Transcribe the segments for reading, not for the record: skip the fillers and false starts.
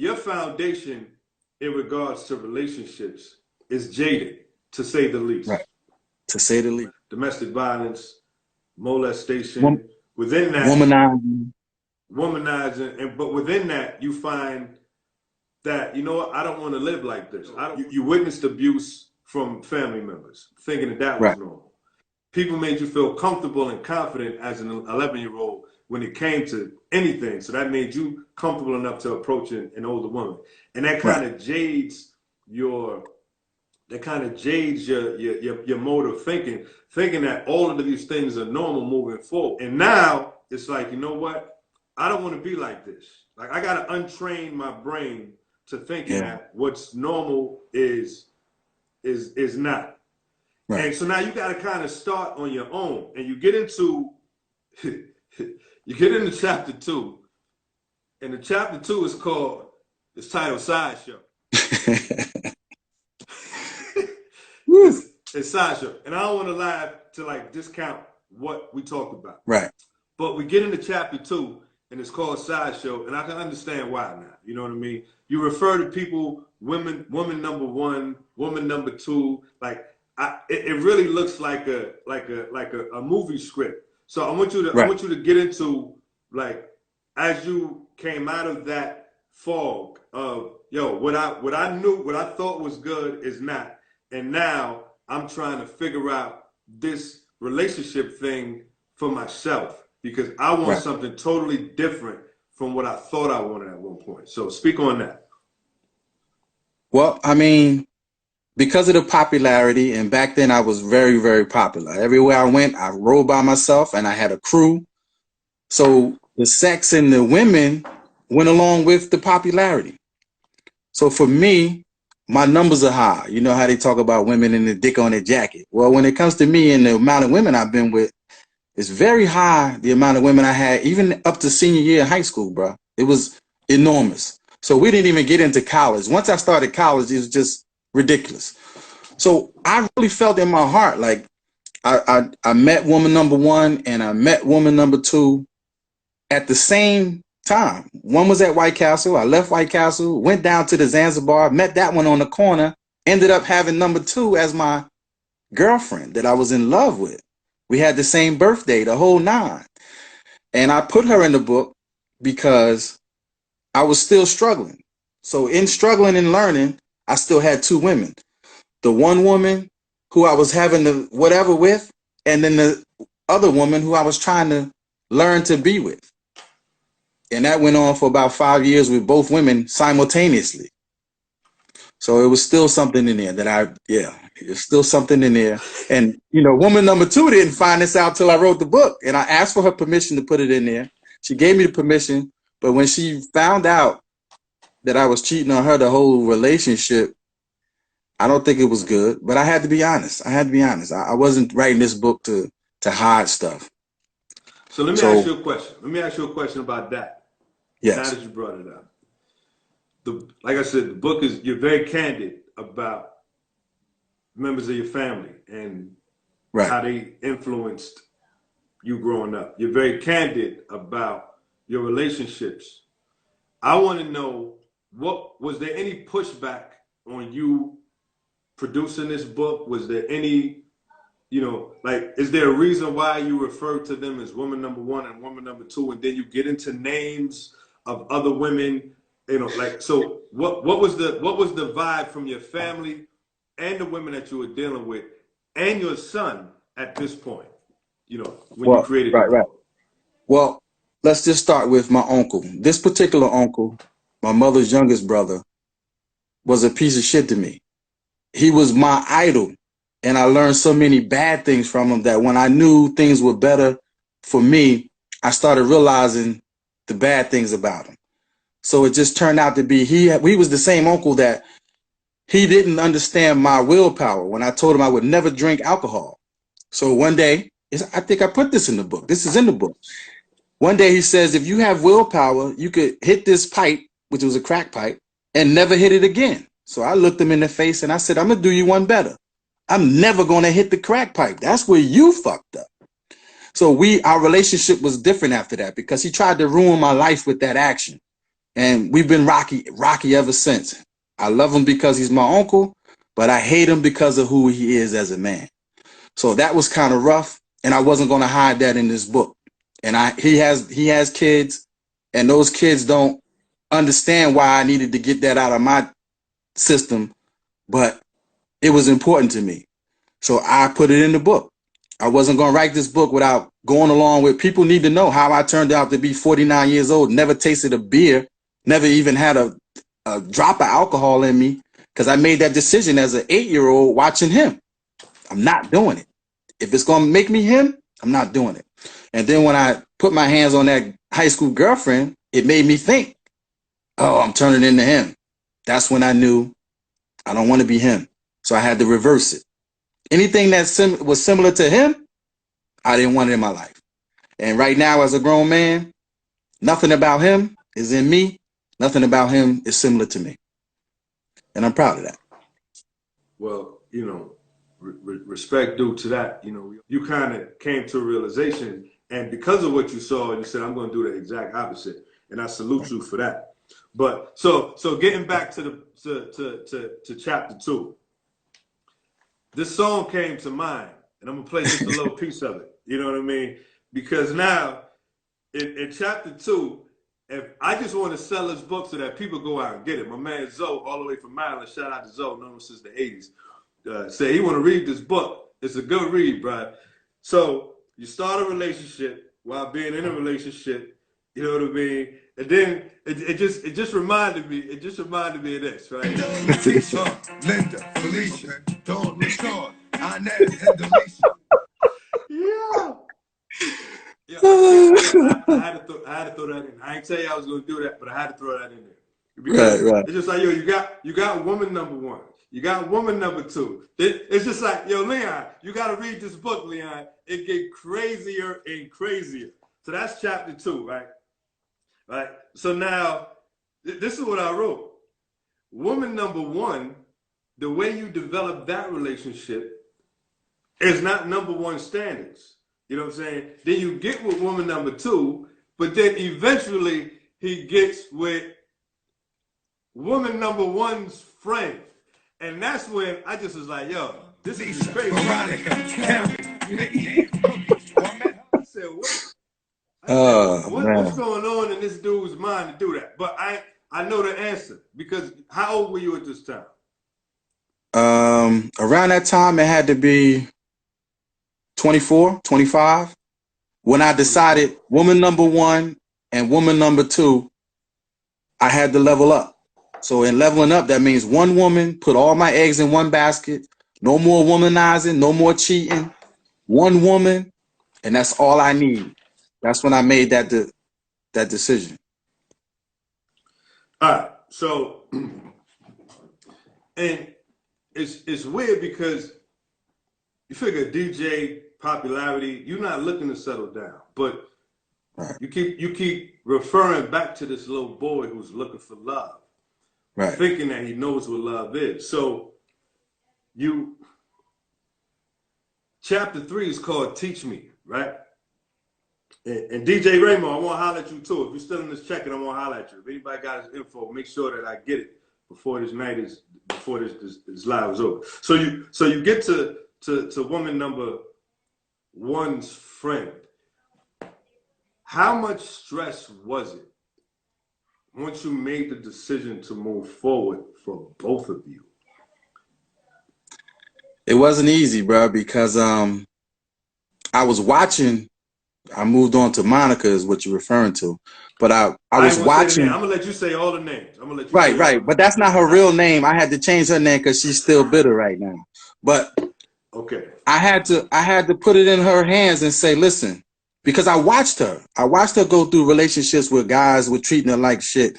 your foundation in regards to relationships is jaded, to say the least. Right. To say the least. Domestic violence, molestation. Within that, womanizing, but within that, you find that, you know what, I don't want to live like this. You witnessed abuse from family members, thinking that was normal. People made you feel comfortable and confident as an 11-year-old when it came to anything. So that made you comfortable enough to approach an older woman. And that kind of jades your mode of thinking that all of these things are normal moving forward. And now it's like, you know what? I don't want to be like this. Like, I got to untrain my brain to thinking that what's normal is not. Right. And so now you got to kind of start on your own, and you get into chapter 2, and the chapter 2 is it's titled Sideshow. It's Sideshow, and I don't want to lie to like discount what we talked about. Right. But we get into chapter 2, and it's called Sideshow, and I can understand why now. You know what I mean? You refer to people, woman number 1, woman number 2, like. It really looks like a movie script. So I want you to get into, like, as you came out of that fog of what I thought was good is not, and now I'm trying to figure out this relationship thing for myself because I want something totally different from what I thought I wanted at one point. So speak on that. Well, I mean, because of the popularity, and back then I was very, very popular. Everywhere I went, I rode by myself and I had a crew. So the sex and the women went along with the popularity. So for me, my numbers are high. You know how they talk about women and the dick on their jacket. Well, when it comes to me and the amount of women I've been with, it's very high, the amount of women I had, even up to senior year of high school, bro. It was enormous. So we didn't even get into college. Once I started college, it was just ridiculous. So I really felt in my heart like I met woman number 1 and I met woman number 2 at the same time. One was at White Castle. I left White Castle, went down to the Zanzibar, met that one on the corner, ended up having number 2 as my girlfriend that I was in love with. We had the same birthday, the whole 9. And I put her in the book because I was still struggling. So in struggling and learning, I still had 2 women. The one woman who I was having the whatever with, and then the other woman who I was trying to learn to be with. And that went on for about 5 years with both women simultaneously. So it was still something in there it's still something in there. And, woman number 2 didn't find this out till I wrote the book. And I asked for her permission to put it in there. She gave me the permission. But when she found out that I was cheating on her the whole relationship, I don't think it was good, but I had to be honest. I wasn't writing this book to hide stuff. So let me ask you a question. Let me ask you a question about that. Yes. Now that you brought it up. Like I said, the book you're very candid about members of your family and how they influenced you growing up. You're very candid about your relationships. I want to know, was there any pushback on you producing this book? Was there any, is there a reason why you refer to them as woman number 1 and woman number 2, and then you get into names of other women, so what was the vibe from your family and the women that you were dealing with and your son at this point, when you created it? Right. Well, let's just start with my uncle. This particular uncle, my mother's youngest brother, was a piece of shit to me. He was my idol, and I learned so many bad things from him that when I knew things were better for me, I started realizing the bad things about him. So it just turned out to be he was the same uncle that he didn't understand my willpower when I told him I would never drink alcohol. So one day, I think I put this in the book. This is in the book. One day he says, if you have willpower, you could hit this pipe, which was a crack pipe, and never hit it again. So I looked him in the face and I said, I'm going to do you one better. I'm never going to hit the crack pipe. That's where you fucked up. So our relationship was different after that because he tried to ruin my life with that action. and we've been rocky ever since. I love him because he's my uncle, but I hate him because of who he is as a man. So that was kind of rough, and I wasn't going to hide that in this book. And he has kids, and those kids don't understand why I needed to get that out of my system, but it was important to me. So I put it in the book. I wasn't going to write this book without going along with people need to know how I turned out to be 49 years old, never tasted a beer, never even had a drop of alcohol in me, because I made that decision as an 8-year-old watching him. I'm not doing it. If it's going to make me him, I'm not doing it. And then when I put my hands on that high school girlfriend, it made me think, oh, I'm turning into him. That's when I knew I don't want to be him. So I had to reverse it. Anything that was similar to him, I didn't want it in my life. And right now, as a grown man, nothing about him is in me. Nothing about him is similar to me. And I'm proud of that. Well, you know, respect due to that. You know, you kind of came to a realization, and because of what you saw, you said, I'm going to do the exact opposite. And I salute you for that. But so getting back to to chapter 2, this song came to mind, and I'm gonna play just a little piece of it. You know what I mean? Because now in chapter 2, if I just want to sell this book so that people go out and get it. My man Zoe, all the way from Maryland, shout out to Zoe, known him since the 80s, say he want to read this book. It's a good read, bro. So you start a relationship while being in a relationship. You know what I mean? And then it just reminded me. It just reminded me of this, right? Linda, Felicia, Dawn, Rashawn, Inez, and Delisha. Yeah. Yeah, I had to throw that in. I ain't tell you I was gonna do that, but I had to throw that in there. Because right. It's just like, yo, you got woman number 1. You got woman number 2. It's just like, yo, Leon, you gotta read this book, Leon. It get crazier and crazier. So that's chapter 2, right? Right. So now, this is what I wrote. Woman number 1, the way you develop that relationship is not number 1 standards. You know what I'm saying? Then you get with woman number 2, but then eventually he gets with woman number 1's friend. And that's when I just was like, yo, this is crazy. I said, what? What's going on in this dude's mind to do that? But I know the answer, because how old were you at this time? Around that time, it had to be 24, 25. When I decided woman number 1 and woman number 2, I had to level up. So in leveling up, that means one woman, put all my eggs in one basket, no more womanizing, no more cheating, one woman, and that's all I need. That's when I made that decision. All right. So, and it's weird because you figure DJ popularity, you're not looking to settle down, but right. you keep referring back to this little boy who's looking for love, right? Thinking that he knows what love is. So, chapter 3 is called "Teach Me," right? And DJ Ramo, I want to holler at you too. If you're still in this check-in, I want to holler at you. If anybody got his info, make sure that I get it before this live is over. So you get to woman number 1's friend. How much stress was it once you made the decision to move forward for both of you? It wasn't easy, bro, because I was watching. I moved on to Monica, is what you're referring to, but I was watching. I'm gonna let you say all the names. I'm gonna let you. Right, but that's not her real name. I had to change her name because she's still bitter right now. But okay, I had to put it in her hands and say, listen, because I watched her go through relationships with guys with treating her like shit,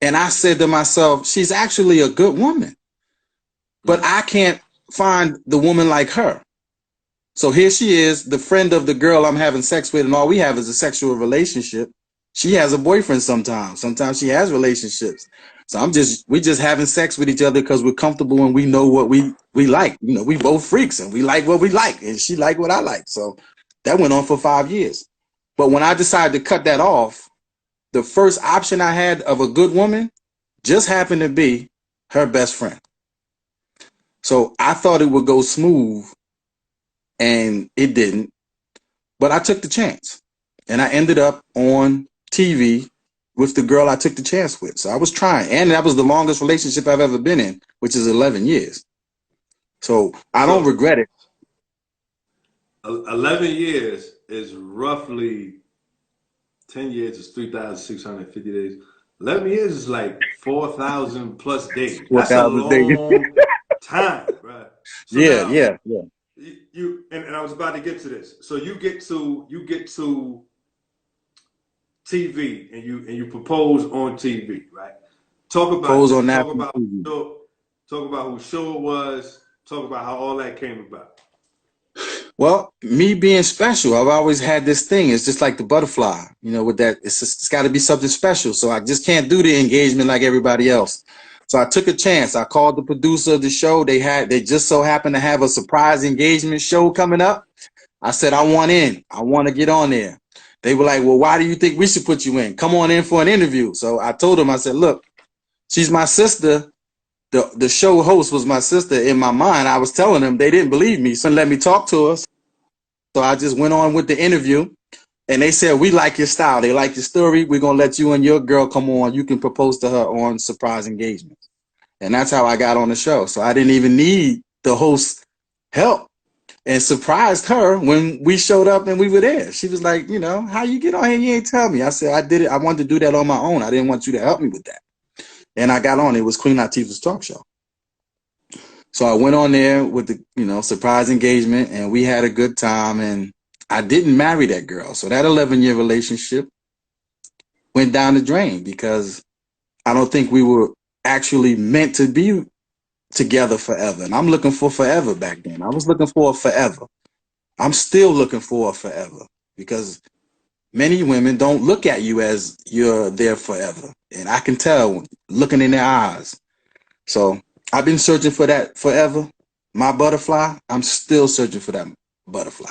and I said to myself, she's actually a good woman, but I can't find the woman like her. So here she is, the friend of the girl I'm having sex with, and all we have is a sexual relationship. She has a boyfriend sometimes. Sometimes she has relationships. So we just having sex with each other because we're comfortable and we know what we like. You know, we both freaks and we like what we like, and she like what I like. So that went on for 5 years. But when I decided to cut that off, the first option I had of a good woman just happened to be her best friend. So I thought it would go smooth, and it didn't. But I took the chance, and I ended up on TV with the girl I took the chance with. So I was trying, and that was the longest relationship I've ever been in, which is 11 years. So I don't regret it. 11 years is roughly 10 years is 3,650 days. 11 years is like 4,000 plus days. That's a 4,000 days. long time, right? So Yeah, now, yeah. you and I was about to get to this. So you get to TV and you propose on TV, right? Talk about Propose on that. national TV. Talk about who show it was. Talk about how all that came about. Well, me being special, I've always had this thing. It's just like the butterfly, you know, with that, it's got to be something special. So I just can't do the engagement like everybody else. So I took a chance. I called the producer of the show. They just so happened to have a surprise engagement show coming up. I said, I want in. I want to get on there. They were like, well, why do you think we should put you in? Come on in for an interview. So I told them, I said, look, she's my sister. The show host was my sister. In my mind, I was telling them they didn't believe me. So let me talk to her. So I just went on with the interview, and they said, we like your style. They like your story. We're going to let you and your girl come on. You can propose to her on surprise engagement. And that's how I got on the show. So I didn't even need the host's help, and surprised her when we showed up and we were there. She was like, you know, how you get on here? You ain't tell me. I said, I did it. I wanted to do that on my own. I didn't want you to help me with that. And I got on. It was Queen Latifah's talk show. So I went on there with the, you know, surprise engagement, and we had a good time, and I didn't marry that girl. So that 11-year relationship went down the drain because I don't think we were actually meant to be together forever. And I'm looking for forever back then. I was looking for a forever. I'm still looking for a forever because many women don't look at you as you're there forever. And I can tell looking in their eyes. So I've been searching for that forever. My butterfly, I'm still searching for that butterfly.